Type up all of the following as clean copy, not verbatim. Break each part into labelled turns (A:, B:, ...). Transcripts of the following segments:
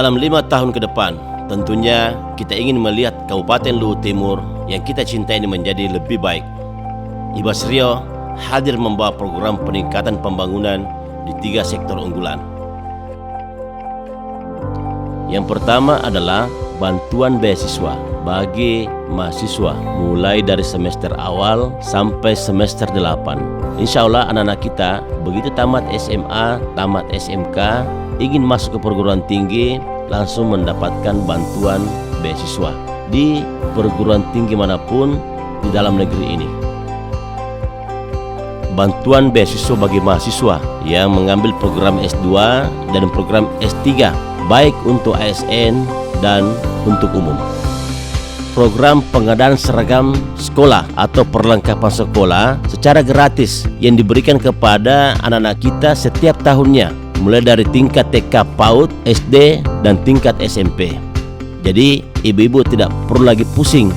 A: Dalam 5 tahun ke depan, tentunya kita ingin melihat Kabupaten Luhut Timur yang kita cintai ini menjadi lebih baik. Ibas Rio hadir membawa program peningkatan pembangunan di 3 sektor unggulan. Yang pertama adalah bantuan beasiswa bagi mahasiswa mulai dari semester awal sampai semester 8. Insya Allah anak-anak kita begitu tamat SMA, tamat SMK, ingin masuk ke perguruan tinggi, langsung mendapatkan bantuan beasiswa di perguruan tinggi manapun di dalam negeri ini. Bantuan beasiswa bagi mahasiswa yang mengambil program S2 dan program S3, baik untuk ASN dan untuk umum. Program pengadaan seragam sekolah atau perlengkapan sekolah secara gratis yang diberikan kepada anak-anak kita setiap tahunnya, mulai dari tingkat TK PAUD, SD, dan tingkat SMP. Jadi ibu-ibu tidak perlu lagi pusing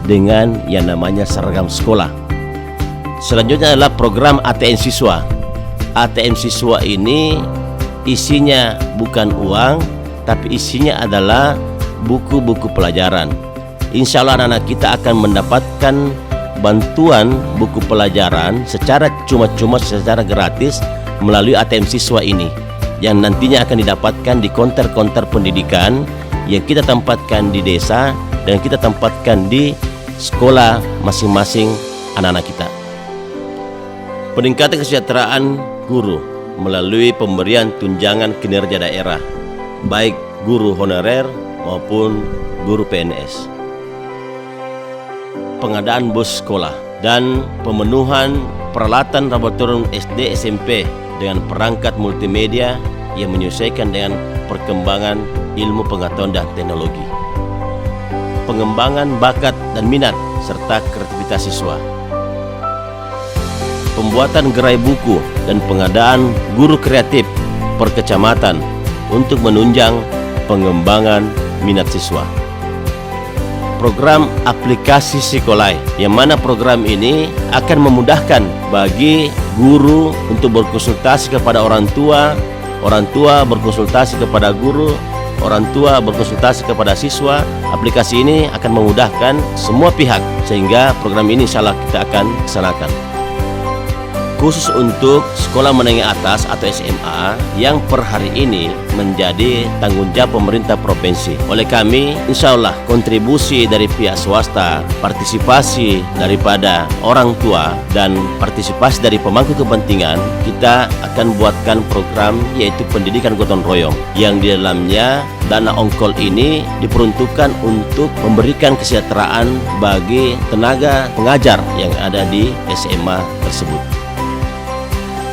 A: dengan yang namanya seragam sekolah. Selanjutnya adalah program ATM Siswa. ATM Siswa ini isinya bukan uang, tapi isinya adalah buku-buku pelajaran. Insya Allah anak-anak kita akan mendapatkan bantuan buku pelajaran secara cuma-cuma, secara gratis melalui ATM Siswa ini, yang nantinya akan didapatkan di konter-konter pendidikan yang kita tempatkan di desa dan kita tempatkan di sekolah masing-masing anak-anak kita. Peningkatan kesejahteraan guru melalui pemberian tunjangan kinerja daerah, baik guru honorer maupun guru PNS. Pengadaan bus sekolah dan pemenuhan peralatan laboratorium SD SMP dengan perangkat multimedia yang menyesuaikan dengan perkembangan ilmu pengetahuan dan teknologi. Pengembangan bakat dan minat serta kreativitas siswa. Pembuatan gerai buku dan pengadaan guru kreatif per kecamatan untuk menunjang pengembangan minat siswa. Program aplikasi Sekolai, yang mana program ini akan memudahkan bagi guru untuk berkonsultasi kepada orang tua berkonsultasi kepada guru, orang tua berkonsultasi kepada siswa. Aplikasi ini akan memudahkan semua pihak, sehingga program ini insya Allah kita akan laksanakan. Khusus untuk sekolah menengah atas atau SMA yang per hari ini menjadi tanggung jawab pemerintah provinsi. Oleh kami, insya Allah kontribusi dari pihak swasta, partisipasi daripada orang tua, dan partisipasi dari pemangku kepentingan, kita akan buatkan program yaitu pendidikan gotong royong, yang di dalamnya dana ongkol ini diperuntukkan untuk memberikan kesejahteraan bagi tenaga pengajar yang ada di SMA tersebut.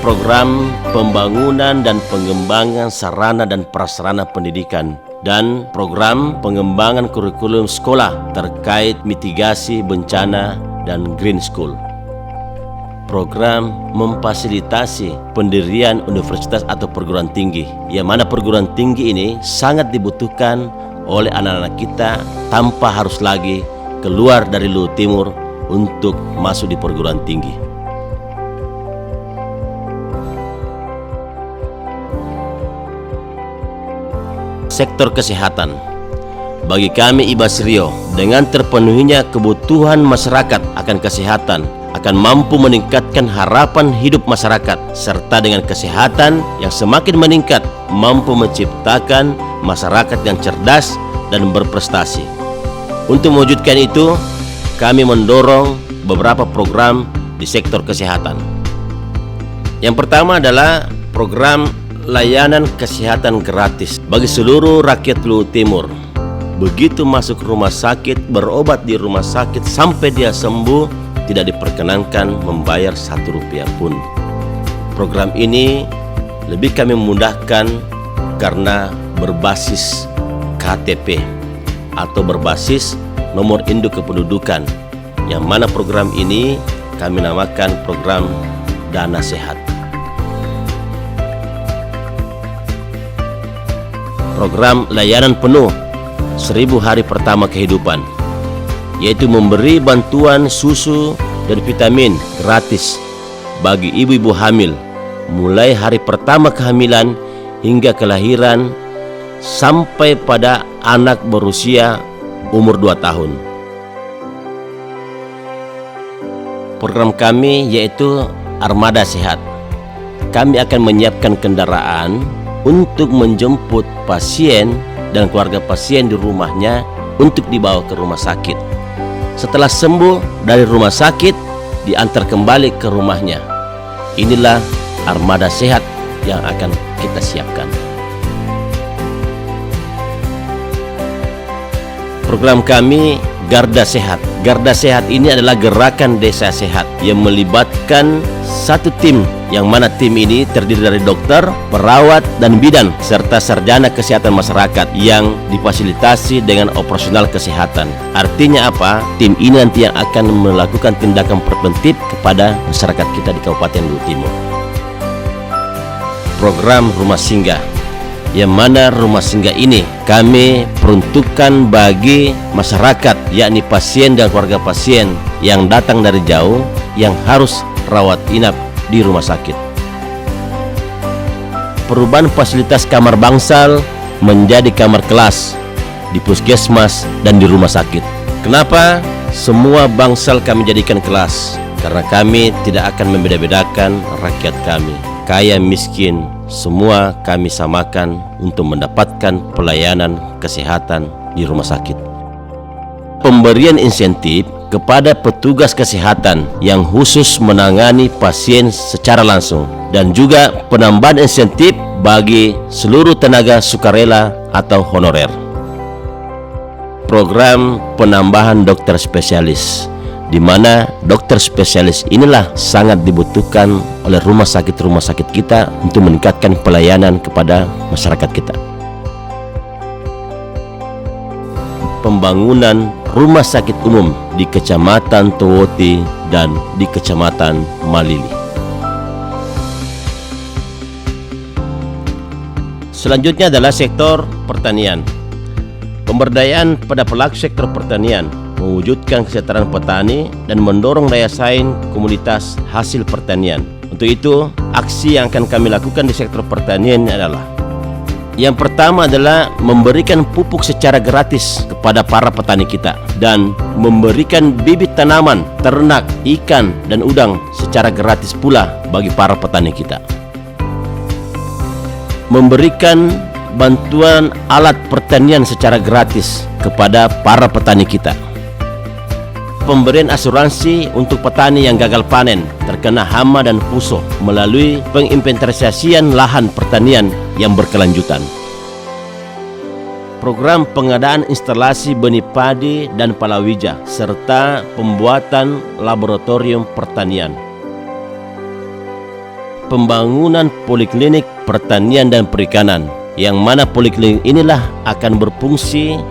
A: Program pembangunan dan pengembangan sarana dan prasarana pendidikan, dan program pengembangan kurikulum sekolah terkait mitigasi bencana dan green school. Program memfasilitasi pendirian universitas atau perguruan tinggi, yang mana perguruan tinggi ini sangat dibutuhkan oleh anak-anak kita tanpa harus lagi keluar dari Luhut Timur untuk masuk di perguruan tinggi. Sektor kesehatan. Bagi kami Ibas Rio, dengan terpenuhinya kebutuhan masyarakat akan kesehatan, akan mampu meningkatkan harapan hidup masyarakat, serta dengan kesehatan yang semakin meningkat, mampu menciptakan masyarakat yang cerdas dan berprestasi. Untuk mewujudkan itu, kami mendorong beberapa program di sektor kesehatan. Yang pertama adalah program layanan kesehatan gratis bagi seluruh rakyat Luhut Timur. Begitu masuk rumah sakit, berobat di rumah sakit sampai dia sembuh, tidak diperkenankan membayar 1 rupiah pun. Program ini lebih kami memudahkan karena berbasis KTP atau berbasis nomor induk kependudukan, yang mana program ini kami namakan program Dana Sehat. Program layanan penuh 1000 hari pertama kehidupan, yaitu memberi bantuan susu dan vitamin gratis bagi ibu-ibu hamil mulai hari pertama kehamilan hingga kelahiran sampai pada anak berusia umur 2 tahun. Program kami yaitu Armada Sehat. Kami akan menyiapkan kendaraan untuk menjemput pasien dan keluarga pasien di rumahnya untuk dibawa ke rumah sakit. Setelah sembuh dari rumah sakit, diantar kembali ke rumahnya. Inilah Armada Sehat yang akan kita siapkan. Program kami Garda Sehat. Garda Sehat ini adalah gerakan desa sehat yang melibatkan satu tim, yang mana tim ini terdiri dari dokter, perawat, dan bidan serta sarjana kesehatan masyarakat yang difasilitasi dengan operasional kesehatan. Artinya apa? Tim ini nanti yang akan melakukan tindakan preventif kepada masyarakat kita di Kabupaten Luwu Timur. Program Rumah Singgah, yang mana rumah singgah ini kami peruntukkan bagi masyarakat, yakni pasien dan keluarga pasien yang datang dari jauh yang harus rawat inap di rumah sakit. Perubahan fasilitas kamar bangsal menjadi kamar kelas di puskesmas dan di rumah sakit. Kenapa? Semua bangsal kami jadikan kelas, karena kami tidak akan membeda-bedakan rakyat kami. Kaya miskin, semua kami samakan untuk mendapatkan pelayanan kesehatan di rumah sakit. Pemberian insentif kepada petugas kesehatan yang khusus menangani pasien secara langsung, dan juga penambahan insentif bagi seluruh tenaga sukarela atau honorer. Program penambahan dokter spesialis, di mana dokter spesialis inilah sangat dibutuhkan oleh rumah sakit kita untuk meningkatkan pelayanan kepada masyarakat kita. Pembangunan rumah sakit umum di Kecamatan Towoti dan di Kecamatan Malili. Selanjutnya adalah sektor pertanian. Pemberdayaan pada pelaku sektor pertanian, mewujudkan kesejahteraan petani dan mendorong daya saing komunitas hasil pertanian. Untuk itu, aksi yang akan kami lakukan di sektor pertanian adalah: yang pertama adalah memberikan pupuk secara gratis kepada para petani kita, dan memberikan bibit tanaman, ternak, ikan, dan udang secara gratis pula bagi para petani kita. Memberikan bantuan alat pertanian secara gratis kepada para petani kita. Pemberian asuransi untuk petani yang gagal panen terkena hama dan puso melalui penginventarisasian lahan pertanian yang berkelanjutan. Program pengadaan instalasi benih padi dan palawija serta pembuatan laboratorium pertanian. Pembangunan poliklinik pertanian dan perikanan, yang mana poliklinik inilah akan berfungsi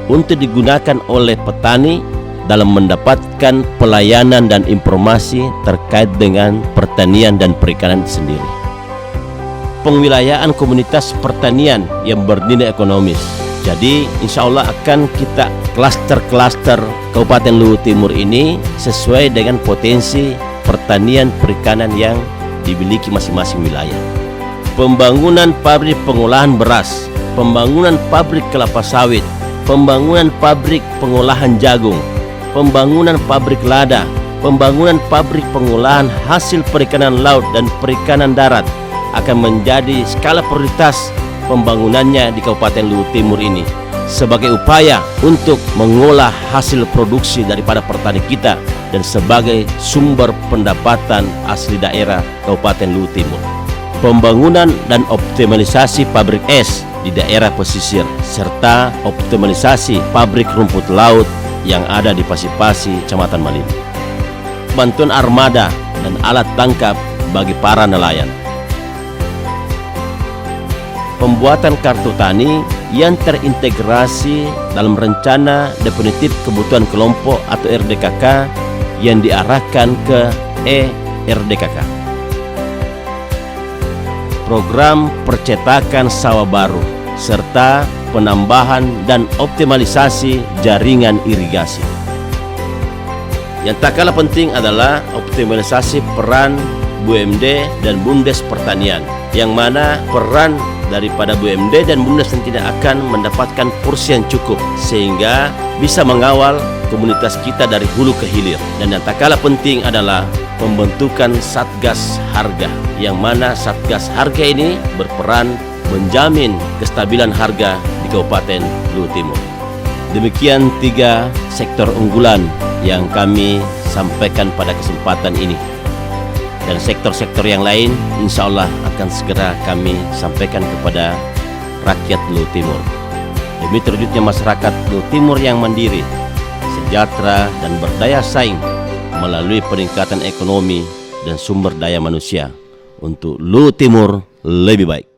A: untuk digunakan oleh petani dalam mendapatkan pelayanan dan informasi terkait dengan pertanian dan perikanan sendiri. Pengwilayaan komunitas pertanian yang bernilai ekonomis. Jadi insya Allah akan kita klaster-klaster Kabupaten Luwu Timur ini sesuai dengan potensi pertanian perikanan yang dimiliki masing-masing wilayah. Pembangunan pabrik pengolahan beras, pembangunan pabrik kelapa sawit, pembangunan pabrik pengolahan jagung, pembangunan pabrik lada, pembangunan pabrik pengolahan hasil perikanan laut dan perikanan darat akan menjadi skala prioritas pembangunannya di Kabupaten Luwu Timur ini, sebagai upaya untuk mengolah hasil produksi daripada petani kita dan sebagai sumber pendapatan asli daerah Kabupaten Luwu Timur. Pembangunan dan optimalisasi pabrik es di daerah pesisir serta optimalisasi pabrik rumput laut yang ada di Pasipasi, Kecamatan Malili. Bantuan armada dan alat tangkap bagi para nelayan. Pembuatan kartu tani yang terintegrasi dalam rencana definitif kebutuhan kelompok atau RDKK yang diarahkan ke RDKK. Program percetakan sawah baru serta penambahan dan optimalisasi jaringan irigasi. Yang tak kalah penting adalah optimalisasi peran BUMD dan BUMDes pertanian, yang mana peran daripada BUMD dan BUMDes tidak akan mendapatkan porsi yang cukup sehingga bisa mengawal komunitas kita dari hulu ke hilir. Dan yang tak kalah penting adalah pembentukan Satgas Harga, yang mana Satgas Harga ini berperan menjamin kestabilan harga di Kabupaten Luhut Timur. Demikian 3 sektor unggulan yang kami sampaikan pada kesempatan ini. Dan sektor-sektor yang lain insya Allah akan segera kami sampaikan kepada rakyat Luhut Timur. Demi terwujudnya masyarakat Luhut Timur yang mandiri, sejahtera dan berdaya saing melalui peningkatan ekonomi dan sumber daya manusia untuk Luhut Timur lebih baik.